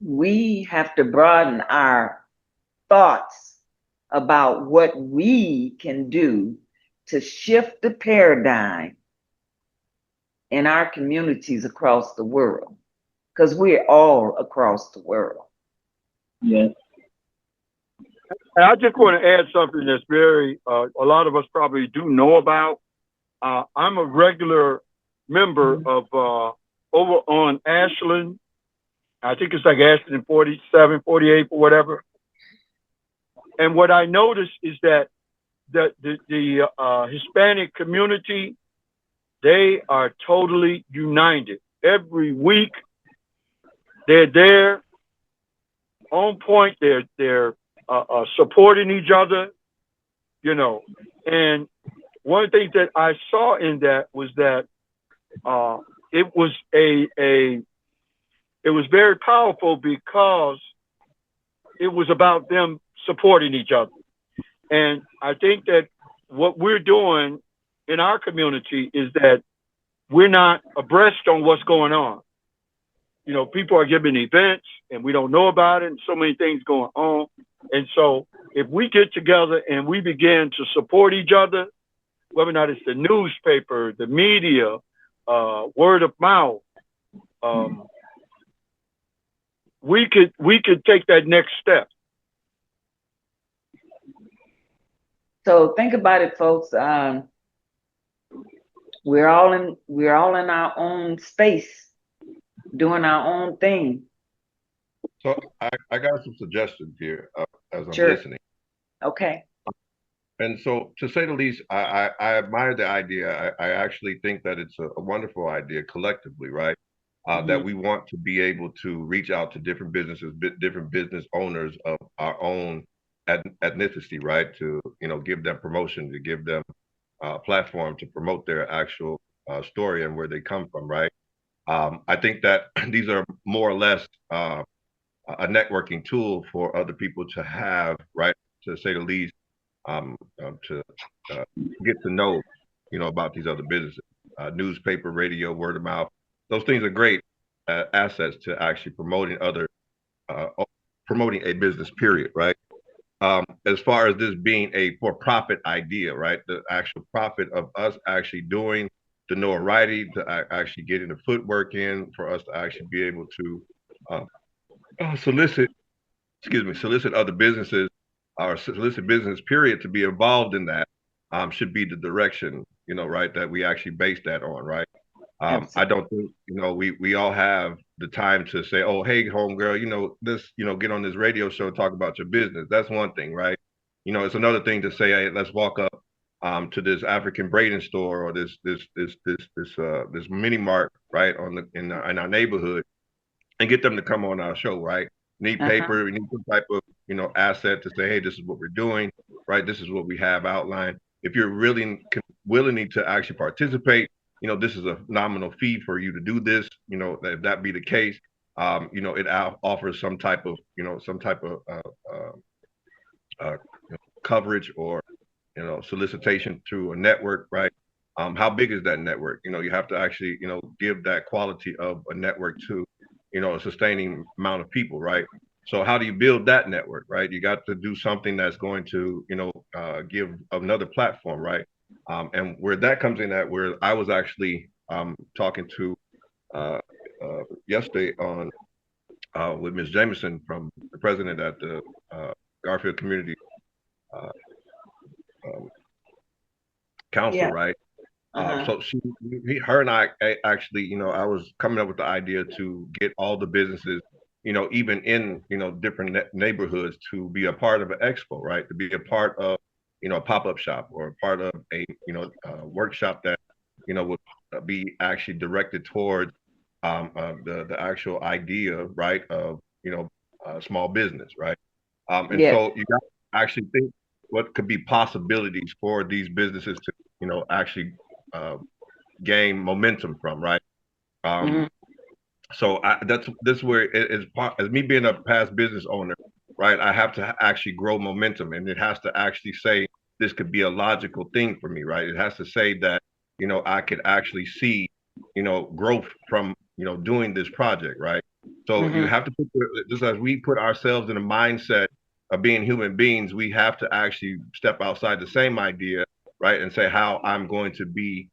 we have to broaden our thoughts about what we can do to shift the paradigm in our communities across the world, because we're all across the world. Yes. And I just want to add something that's very, a lot of us probably do know about. I'm a regular member of over on Ashland. I think it's like Ashland 47, 48, or whatever. And what I noticed is that the Hispanic community, they are totally united. Every week, they're there on point. They're supporting each other, you know. And one of the things that I saw in that was that it was it was very powerful because it was about them supporting each other. And I think that what we're doing in our community is that we're not abreast on what's going on. You know, people are giving events and we don't know about it, and so many things going on. And so if we get together and we begin to support each other, whether or not it's the newspaper, the media, word of mouth, we could take that next step. So think about it, folks. We're all in our own space, doing our own thing. So I got some suggestions here as I'm Sure. listening. Okay. And so, to say the least, I admire the idea. I actually think that it's a wonderful idea collectively, right? That we want to be able to reach out to different businesses, different business owners of our own ethnicity, right? To, give them promotion, to give them a platform to promote their actual story and where they come from, right? I think that these are more or less a networking tool for other people to have, right? To say the least, to get to know, about these other businesses, newspaper, radio, word of mouth. Those things are great assets to actually promoting a business. Period, right? As far as this being a for-profit idea, right? The actual profit of us actually doing the notoriety, to actually getting the footwork in, for us to actually be able to solicit, solicit other businesses or solicit business, period, to be involved in that, should be the direction, right, that we actually base that on, right? I don't think, we all have the time to say, oh, hey, homegirl, get on this radio show and talk about your business. That's one thing, right? It's another thing to say, hey, let's walk up to this African braiding store or this mini mart, right, in our neighborhood, and get them to come on our show, right? Need paper, we need some type of, asset to say, hey, this is what we're doing, right? This is what we have outlined. If you're really willing to actually participate, this is a nominal fee for you to do this. If that be the case, it offers some type of, coverage or, solicitation through a network, right? How big is that network? You have to actually, give that quality of a network to, a sustaining amount of people, right? So how do you build that network, right? You got to do something that's going to, give another platform, right? And where that comes in at, where I was actually talking to yesterday on with Ms. Jameson, from the president at the Garfield Community um, Council, Yeah. right? So her and I actually, I was coming up with the idea to get all the businesses, even in, different neighborhoods, to be a part of an expo, right? To be a part of, a pop-up shop, or a part of a, workshop that, would be actually directed towards the actual idea, right, of, small business, right? And Yeah. so you got to actually think what could be possibilities for these businesses to, actually gain momentum from, right? Um, so that's this where it is part, as me being a past business owner, right? I have to actually grow momentum, and it has to actually say this could be a logical thing for me, right? It has to say that, I could actually see, growth from, doing this project, right? So you have to put, just as we put ourselves in a mindset of being human beings, we have to actually step outside the same idea, right? And say how I'm going to be,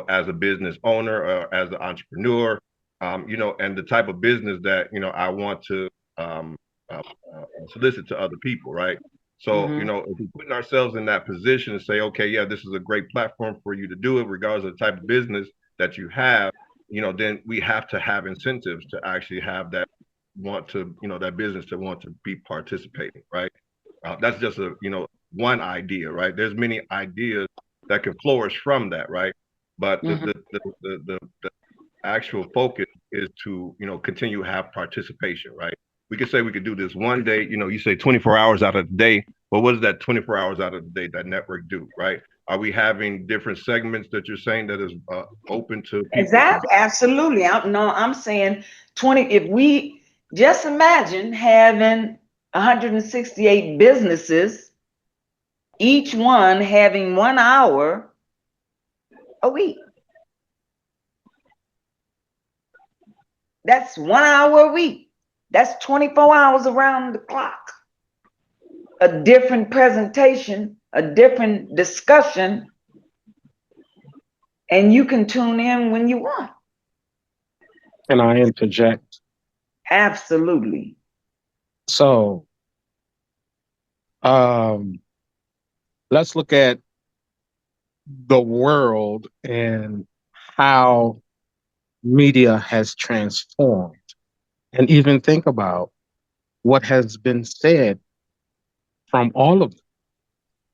as a business owner or as an entrepreneur, and the type of business that, I want to uh, solicit to other people, right? So, if we're putting ourselves in that position and say, okay, yeah, this is a great platform for you to do it, regardless of the type of business that you have, then we have to have incentives to actually have that want to, that business to want to be participating, right? That's just one idea, right? There's many ideas that can flourish from that, right? But the actual focus is to, continue to have participation, right? We could say we could do this one day, you say 24 hours out of the day, but what does that 24 hours out of the day, that network do, right? Are we having different segments that you're saying that is open to people? Exactly, absolutely. I'm saying 20, if we just imagine having 168 businesses, each one having 1 hour a week. That's 1 hour a week. That's 24 hours around the clock. A different presentation, a different discussion, and you can tune in when you want. Can I interject? Absolutely. So, let's look at the world and how media has transformed, and even think about what has been said from all of them.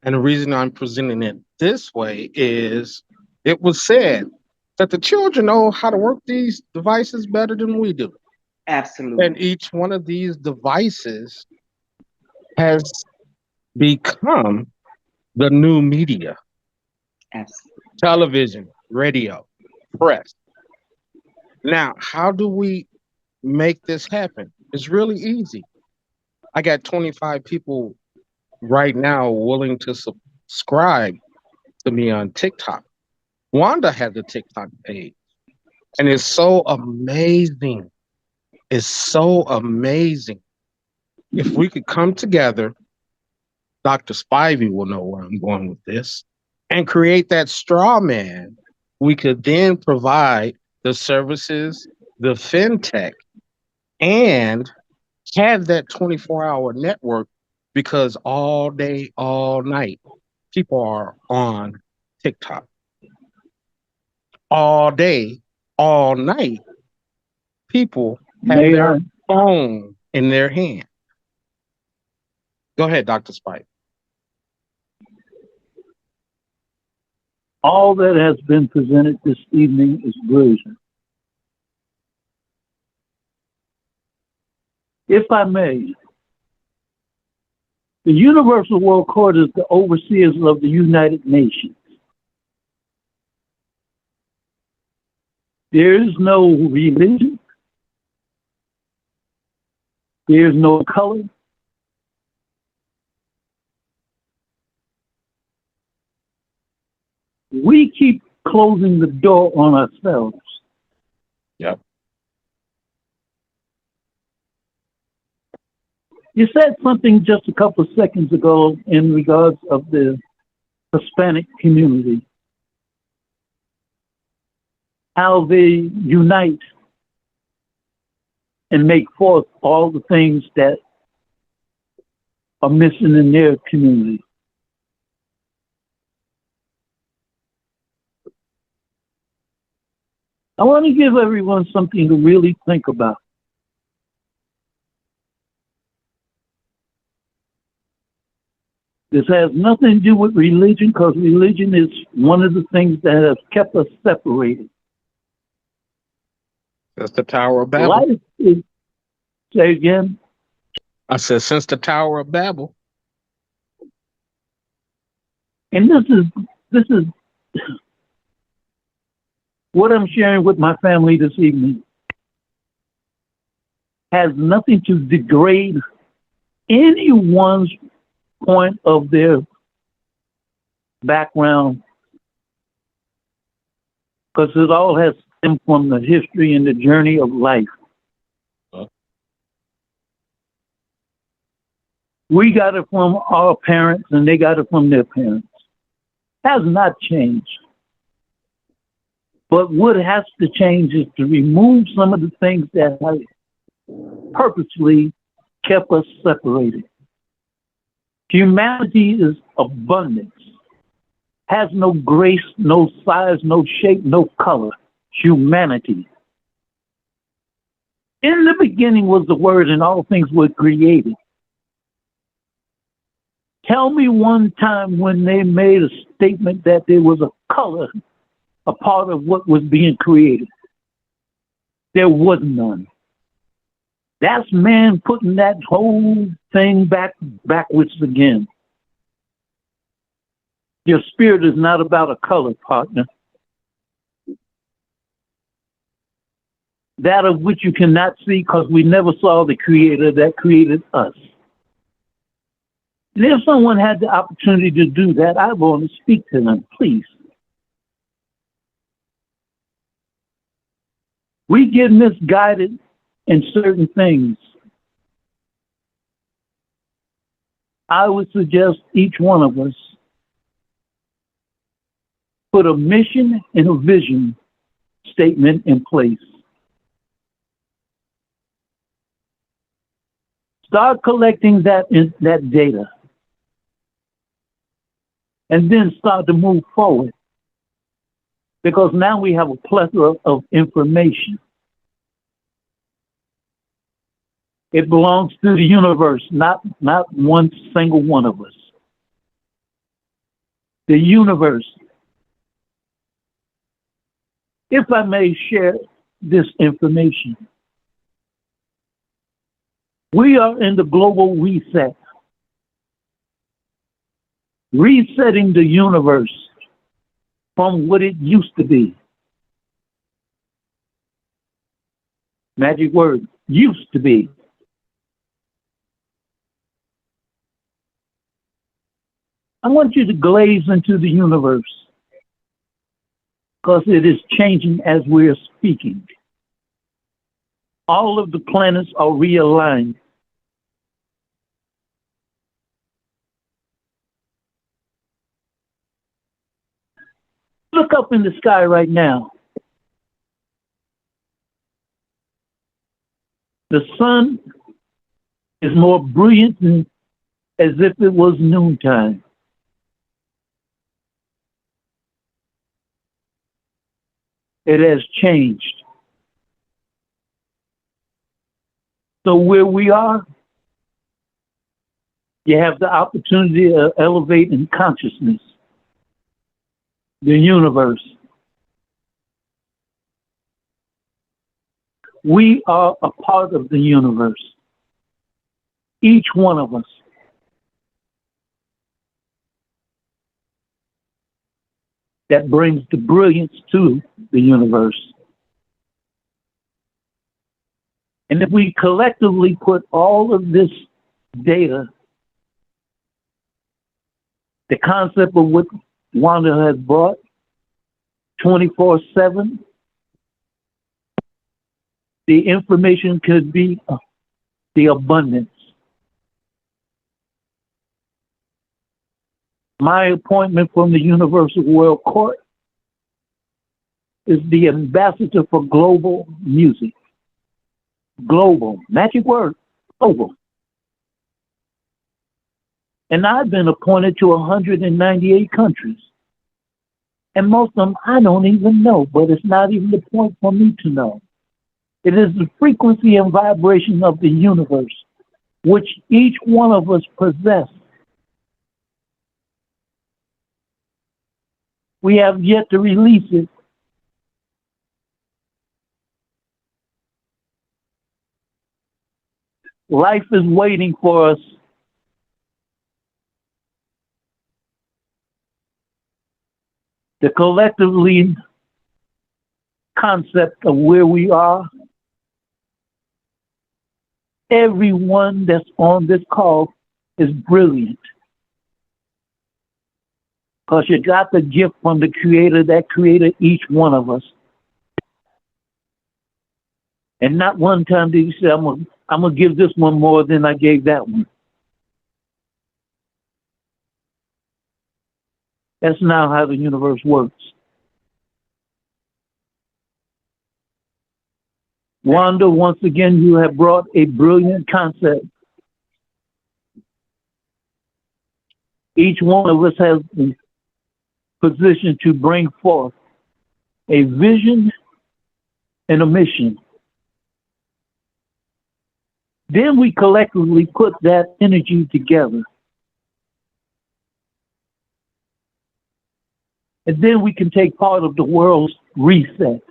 And the reason I'm presenting it this way is it was said that the children know how to work these devices better than we do. Absolutely. And each one of these devices has become the new media. Absolutely. Television, radio, press. Now, how do we make this happen? It's really easy. I got 25 people right now willing to subscribe to me on TikTok. Wanda has a TikTok page, and it's so amazing. It's so amazing. If we could come together, Dr. Spivey will know where I'm going with this, and create that straw man, we could then provide the services, the fintech, and have that 24-hour network, because all day, all night, people are on TikTok. All day, all night, people have their phone in their hand. Go ahead, Dr. Spike. All that has been presented this evening is brilliant. If I may, the Universal World Court is the overseers of the United Nations. There is no religion. There is no color. We keep closing the door on ourselves. Yep. You said something just a couple of seconds ago in regards of the Hispanic community, how they unite and make forth all the things that are missing in their community. I want to give everyone something to really think about. This has nothing to do with religion, because religion is one of the things that has kept us separated. That's the Tower of Babel. Life is, say again? I said, since the Tower of Babel. And this is what I'm sharing with my family this evening. Has nothing to degrade anyone's point of their background, because it all has stemmed from the history and the journey of life. We got it from our parents and they got it from their parents. Has not changed. But what has to change is to remove some of the things that have purposely kept us separated. Humanity is abundance. Has no grace, no size, no shape, no color. Humanity. In the beginning was the Word, and all things were created. Tell me one time when they made a statement that there was a color a part of what was being created. There was none. That's man putting that whole thing backwards again. Your spirit is not about a color, partner. That of which you cannot see because we never saw the creator that created us. And if someone had the opportunity to do that, I want to speak to them, please. We get misguided in certain things. I would suggest each one of us put a mission and a vision statement in place. Start collecting that data. And then start to move forward. Because now we have a plethora of information. It belongs to the universe, not one single one of us. The universe. If I may share this information, we are in the global reset. Resetting the universe from what it used to be. Magic word, used to be. I want you to glaze into the universe because it is changing as we're speaking. All of the planets are realigned. Look up in the sky right now. The sun is more brilliant than as if it was noontime. It has changed. So where we are, you have the opportunity to elevate in consciousness. The universe. We are a part of the universe. Each one of us. That brings the brilliance to the universe. And if we collectively put all of this data, the concept of what Wanda has brought 24/7. The information could be the abundance. My appointment from the Universal World Court is the ambassador for global music. Global, magic word, global. And I've been appointed to 198 countries. And most of them I don't even know, but it's not even the point for me to know. It is the frequency and vibration of the universe, which each one of us possess. We have yet to release it. Life is waiting for us. The collectively concept of where we are. Everyone that's on this call is brilliant. Because you got the gift from the Creator that created each one of us. And not one time did you say, I'm gonna give this one more than I gave that one. That's now how the universe works. Wanda, once again, you have brought a brilliant concept. Each one of us has a position to bring forth a vision and a mission. Then we collectively put that energy together. And then we can take part of the world's reset.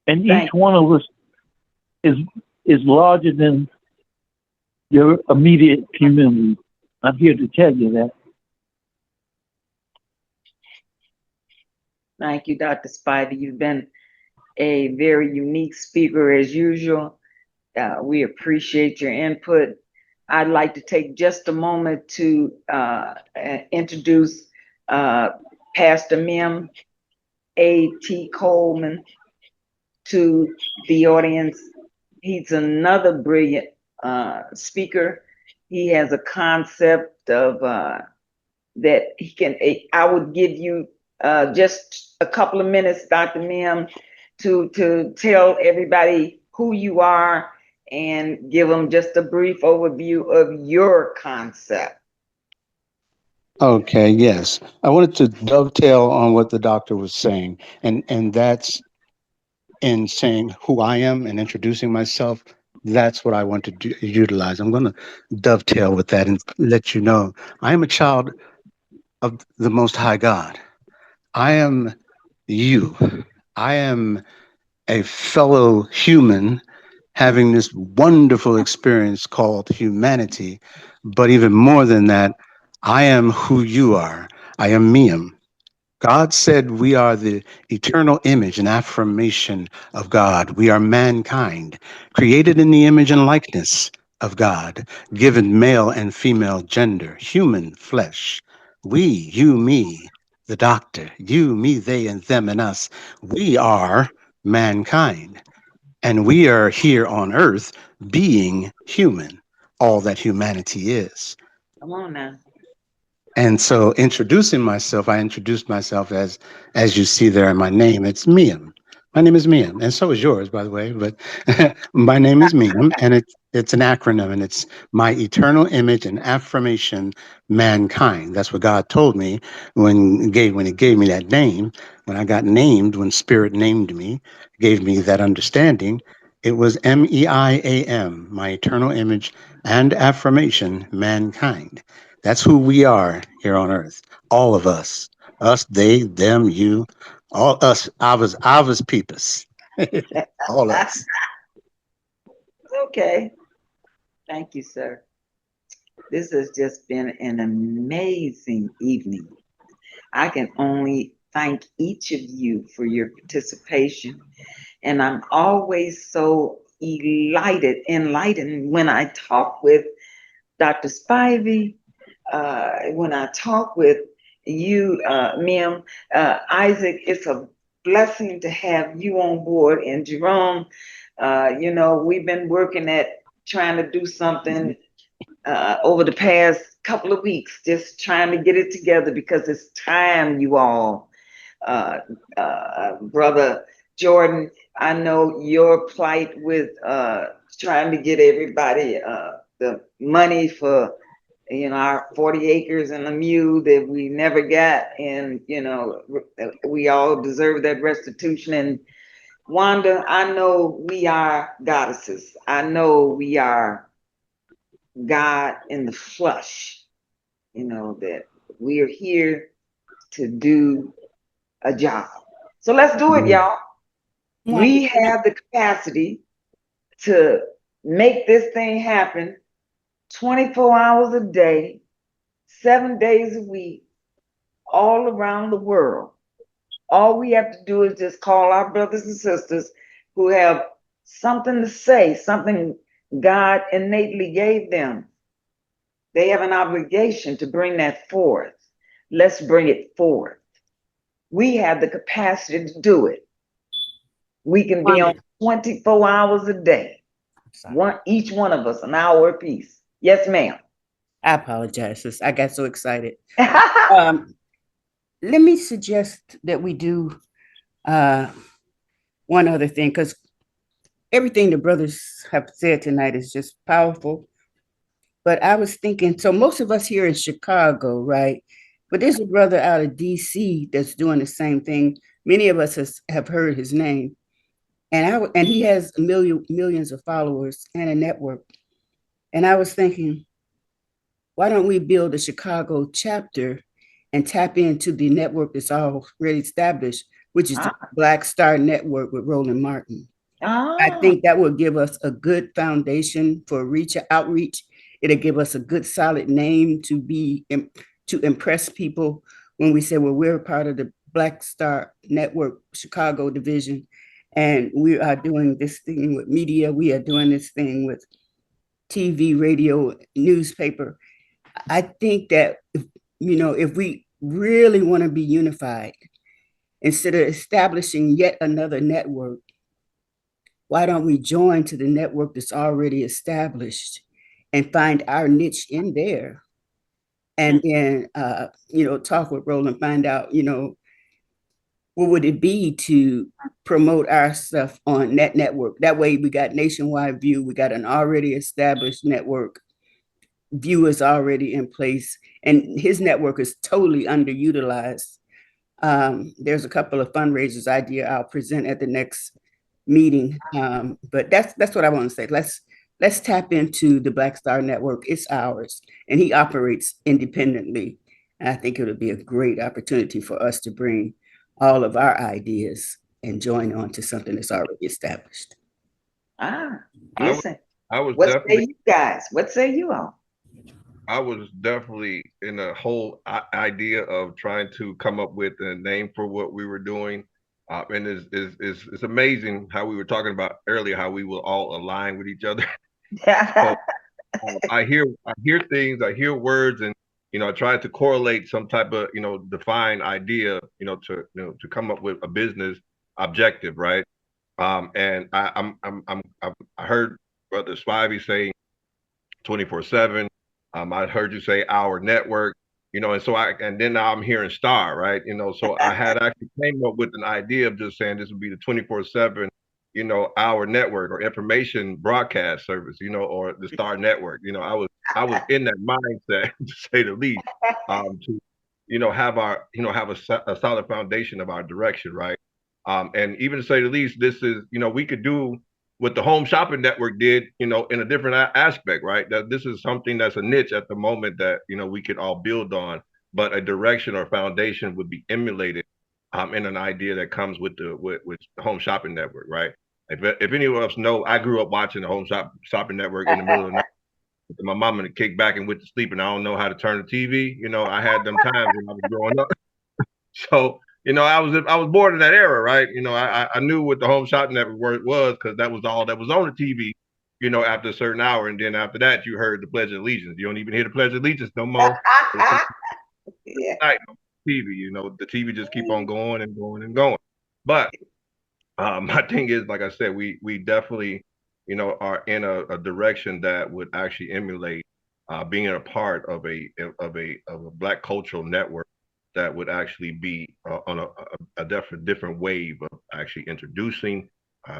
And each one of us is larger than your immediate community. I'm here to tell you that. Thank you, Dr. Spivey. You've been a very unique speaker as usual. We appreciate your input. I'd like to take just a moment to introduce Pastor Mim A.T. Coleman to the audience. He's another brilliant speaker. He has a concept of that he can, I would give you just a couple of minutes, Dr. Mim, to tell everybody who you are and give them just a brief overview of your concept. Okay, yes. I wanted to dovetail on what the doctor was saying, and that's in saying who I am and introducing myself. That's what I want to utilize. I'm going to dovetail with that and let you know I am a child of the Most High God. I am you. I am a fellow human having this wonderful experience called humanity. But even more than that, I am who you are. I am Mim. God said we are the eternal image and affirmation of God. We are mankind, created in the image and likeness of God, given male and female gender, human flesh. We, you, me, the doctor, you, me, they, and them, and us. We are mankind. And we are here on earth being human, all that humanity is. Come on now. And so introducing myself, I introduced myself as you see there in my name, it's Mim. My name is Mim, and so is yours, by the way, but my name is Mim, and it's an acronym, and it's my eternal image and affirmation, mankind. That's what God told me when He gave me that name. When I got named, when Spirit named me, gave me that understanding, it was MEIAM, my eternal image and affirmation, mankind. That's who we are here on earth. All of us. Us, they, them, you, all us, ours peepers. All us. Okay. Thank you, sir. This has just been an amazing evening. I can only thank each of you for your participation. And I'm always so enlightened when I talk with Dr. Spivey, when I talk with you, Mim, Isaac. It's a blessing to have you on board. And Jerome, we've been working at trying to do something over the past couple of weeks, just trying to get it together because it's time, you all. Brother Jordan, I know your plight with trying to get everybody the money for our 40 acres and a mule that we never got, and we all deserve that restitution. And Wanda, I know we are goddesses. I know we are God in the flesh, that we are here to do a job. So let's do it, y'all. We have the capacity to make this thing happen 24 hours a day, 7 days a week, all around the world. All we have to do is just call our brothers and sisters who have something to say, something God innately gave them. They have an obligation to bring that forth. Let's bring it forth. We have the capacity to do it. We can be on 24 hours a day. Each one of us, an hour apiece. Yes, ma'am. I apologize, sis. I got so excited. Um, Let me suggest that we do uh, one other thing, because everything the brothers have said tonight is just powerful. But I was thinking, so most of us here in Chicago, right? But there's a brother out of DC that's doing the same thing. Many of us have heard his name, and he has millions of followers and a network. And I was thinking, why don't we build a Chicago chapter and tap into the network that's already established, which is the Black Star Network with Roland Martin. I think that will give us a good foundation for outreach. It'll give us a good solid name to impress people when we say, well, we're part of the Black Star Network Chicago division, and we are doing this thing with media. We are doing this thing with TV, radio, newspaper. I think that if we really want to be unified, instead of establishing yet another network, why don't we join to the network that's already established and find our niche in there? And then, talk with Roland, find out, what would it be to promote our stuff on that network? That way we got nationwide view. We got an already established network. View is already in place, and his network is totally underutilized. There's a couple of fundraisers idea I'll present at the next meeting. But that's what I want to say. Let's tap into the Black Star Network. It's ours, and he operates independently. And I think it'll be a great opportunity for us to bring all of our ideas and join on to something that's already established. Listen. I was what definitely. Say you guys? What say you all? I was definitely in the whole idea of trying to come up with a name for what we were doing. And it's amazing how we were talking about earlier, how we will all align with each other. So, I hear things, I hear words, and I try to correlate some type of defined idea, to come up with a business objective, right? And I heard Brother Spivey saying 24/7. I heard you say our network, and then now I'm hearing Star, right? So I had actually came up with an idea of just saying this would be the 24/7, our network or information broadcast service, or the Star Network. I was in that mindset to say the least, to have a solid foundation of our direction, right? And even to say the least, this is, we could do what the Home Shopping Network did, in a different aspect, right? That this is something that's a niche at the moment that, we could all build on, but a direction or foundation would be emulated in an idea that comes with the Home Shopping Network, right? If any of us know, I grew up watching the Home Shopping Network in the middle of the night. My mom and kicked back and went to sleep, and I don't know how to turn the TV. I had them times when I was growing up. So, I was born in that era, right? I knew what the Home Shopping Network was because that was all that was on the TV, after a certain hour. And then after that, you heard the Pledge of Allegiance. You don't even hear the Pledge of Allegiance no more. Yeah. TV, the TV just keep on going and going and going. But my thing is, like I said, we definitely, are in a direction that would actually emulate being a part of a Black cultural network that would actually be on a different wave of actually introducing,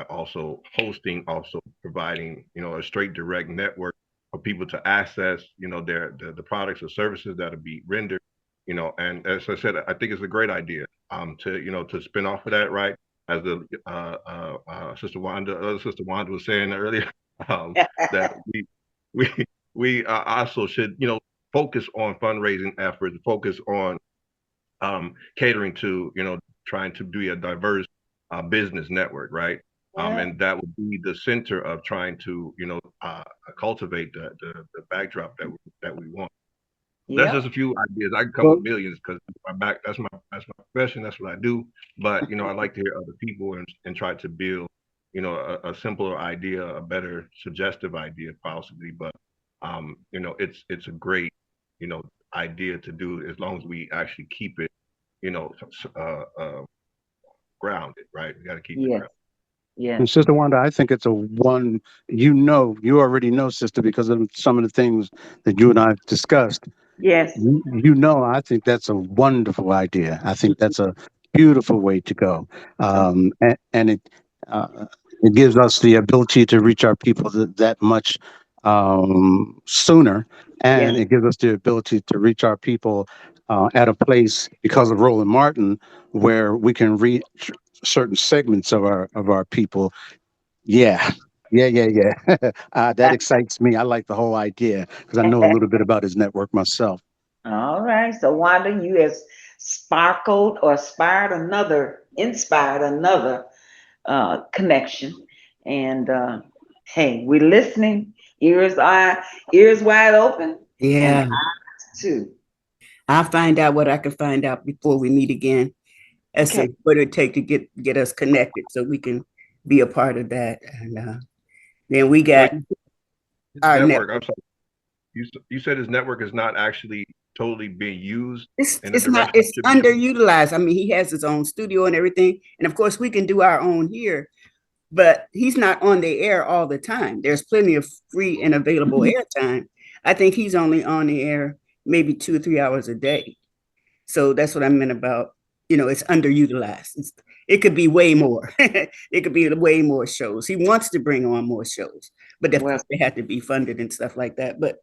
also hosting, also providing, a straight direct network for people to access, the products or services that will be rendered, and as I said, I think it's a great idea to spin off of that, right? As the other Sister Wanda was saying earlier, that we also should, focus on fundraising efforts, focus on catering to, trying to be a diverse business network, right? And that would be the center of trying to, cultivate the backdrop that we want. That's just a few ideas. I can come with millions because that's my profession. That's what I do. But I like to hear other people and try to build, a simpler idea, a better suggestive idea possibly. But it's a great, idea to do as long as we actually keep it, grounded, right? We got to keep it grounded. Yeah. And Sister Wanda, I think it's a one, you already know, sister, because of some of the things that you and I have discussed. Yes. I think that's a wonderful idea. I think that's a beautiful way to go. And it gives us the ability to reach our people that much sooner. And Yes. it gives us the ability to reach our people at a place because of Roland Martin, where we can reach certain segments of our people. Yeah. Yeah. That excites me. I like the whole idea because I know a little bit about his network myself. All right. So Wanda, you have inspired another connection. And hey, we're listening. Ears wide open. And Yeah, eyes too. I'll find out what I can find out before we meet again as Okay. to what it take to get us connected so we can be a part of that. And then we got His our network. network. I'm sorry. You said his network is not actually totally being used in the It's not, direction it it's should be used. underutilized. I mean, he has his own studio and everything. And of course, we can do our own here, but he's not on the air all the time. There's plenty of free and available airtime. I think he's only on the air maybe 2 or 3 hours a day. So that's what I meant about, it's underutilized. It could be way more. It could be way more shows. He wants to bring on more shows, but Well, they have to be funded and stuff like that. But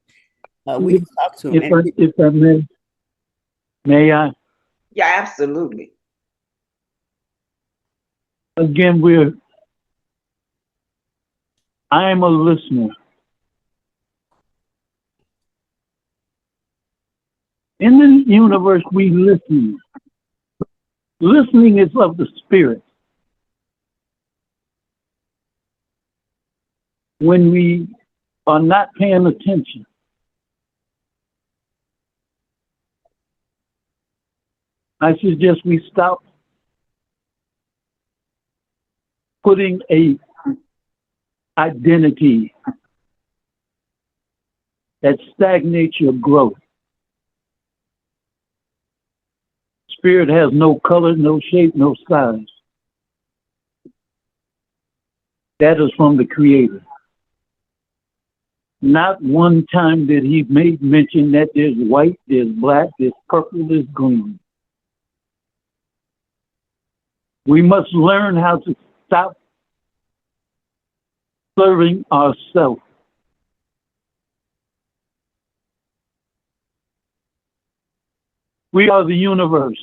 we can talk to him. If I may I? yeah, absolutely. Again, I am a listener. In the universe, we listen. Listening is of the spirit. When we are not paying attention, I suggest we stop putting a identity that stagnates your growth. Spirit has no color, no shape, no size. That is from the Creator. Not one time did he make mention that there's white, there's black, there's purple, there's green. We must learn how to stop serving ourselves. We are the universe.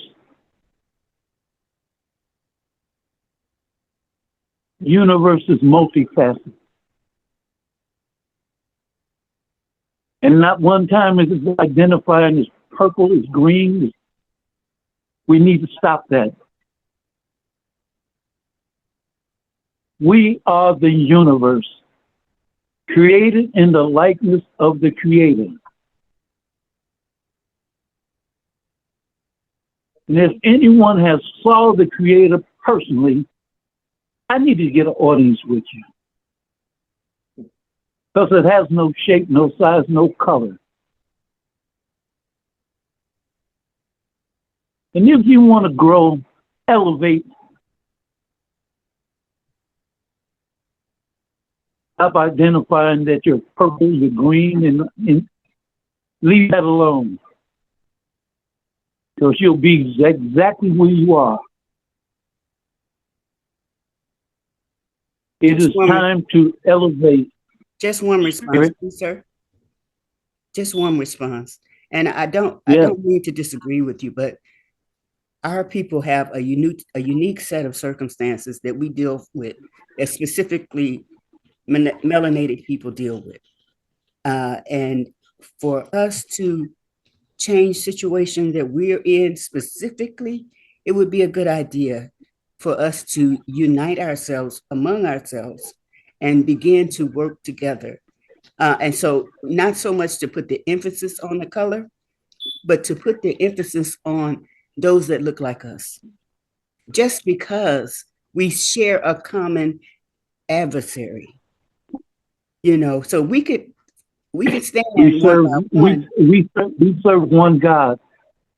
Universe is multifaceted. And not one time is it identifying as purple, as green. We need to stop that. We are the universe, created in the likeness of the Creator. And if anyone has saw the Creator personally, I need to get an audience with you. Because it has no shape, no size, no color. And if you want to grow, elevate, stop identifying that you're purple, you're green, and leave that alone. Because you'll be exactly where you are. It is time to elevate. Just one response, please, sir. Just one response. And I don't mean to disagree with you, but our people have a unique set of circumstances that we deal with, that specifically melanated people deal with. And for us to change situations that we're in specifically, it would be a good idea for us to unite ourselves among ourselves and begin to work together. And so not so much to put the emphasis on the color, but to put the emphasis on those that look like us. Just because we share a common adversary, so we could stand we serve one God.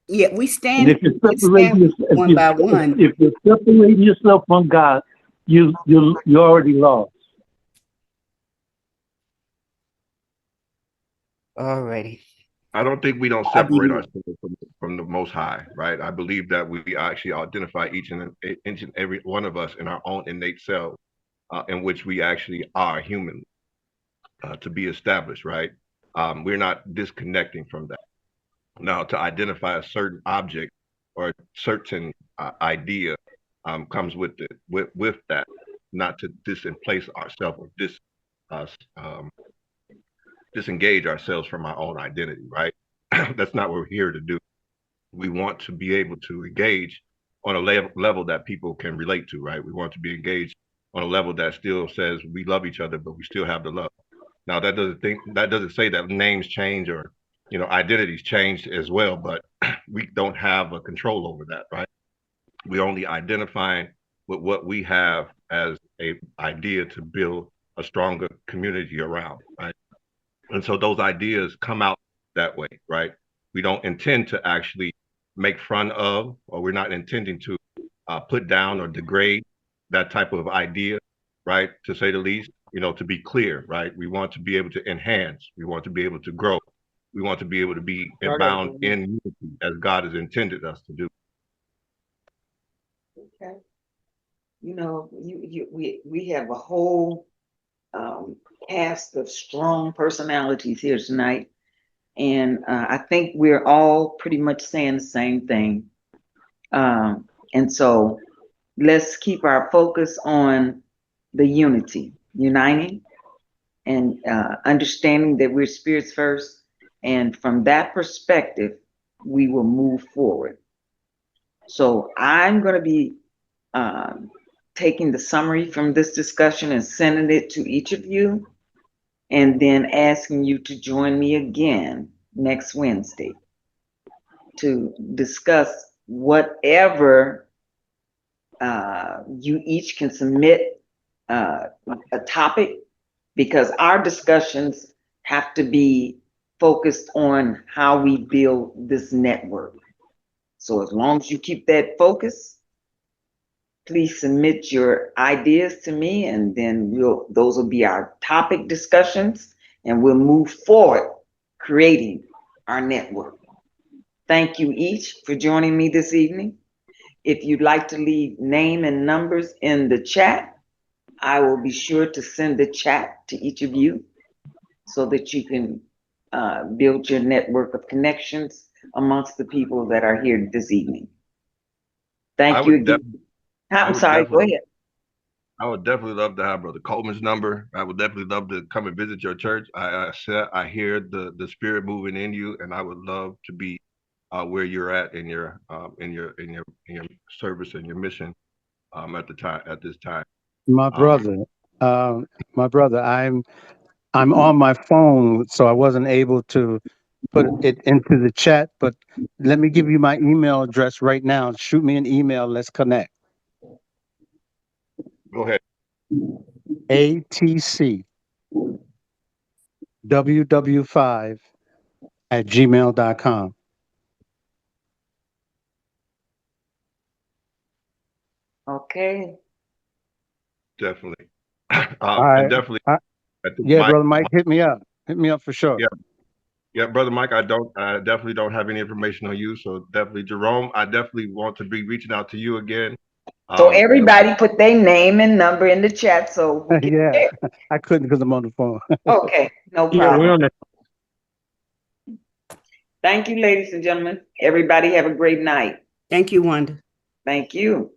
Yeah, we stand. And if you're separating yourself, one by one. If you're separating yourself from God, you already lost. Alrighty. I don't think we don't I'll be separate there. ourselves from the Most High, right? I believe that we actually identify each and every one of us in our own innate self, in which we actually are human, to be established, right? We're not disconnecting from that. Now, to identify a certain object or a certain idea comes with it, with that, not to displace ourselves or disengage ourselves from our own identity, right? That's not what we're here to do. We want to be able to engage on a level that people can relate to, right? We want to be engaged on a level that still says we love each other, but we still have the love. Now that doesn't say that names change or identities change as well, but we don't have a control over that, right? We're only identifying with what we have as a idea to build a stronger community around, right? And so those ideas come out that way, right? We don't intend to actually make fun of, or we're not intending to put down or degrade that type of idea, right? To say the least, to be clear, right? We want to be able to enhance. We want to be able to grow. We want to be able to be bound in unity as God has intended us to do. Okay. We have a whole cast of strong personalities here tonight. And I think we're all pretty much saying the same thing. And so let's keep our focus on the unity, uniting and understanding that we're spirits first. And from that perspective, we will move forward. So I'm going to be taking the summary from this discussion and sending it to each of you, and then asking you to join me again next Wednesday to discuss whatever you each can submit a topic, because our discussions have to be focused on how we build this network. So as long as you keep that focus, please submit your ideas to me, and then those will be our topic discussions, and we'll move forward creating our network. Thank you each for joining me this evening. If you'd like to leave name and numbers in the chat, I will be sure to send the chat to each of you so that you can build your network of connections amongst the people that are here this evening. Thank you again. I'm sorry, go ahead. I would definitely love to have Brother Coleman's number. I would definitely love to come and visit your church. I hear the spirit moving in you, and I would love to be where you're at in your service and your mission at this time. My brother, I'm on my phone, so I wasn't able to put it into the chat, but let me give you my email address right now. Shoot me an email. Let's connect. Go ahead. ATCWW5@gmail.com. Okay. Definitely. Right. And definitely. Brother Mike, hit me up. Hit me up for sure. Yeah, Brother Mike, I definitely don't have any information on you. So definitely, Jerome, I definitely want to be reaching out to you again. So everybody put their name and number in the chat. So yeah, I couldn't because I'm on the phone. Okay, no problem. Thank you, ladies and gentlemen. Everybody have a great night. Thank you, Wanda. Thank you.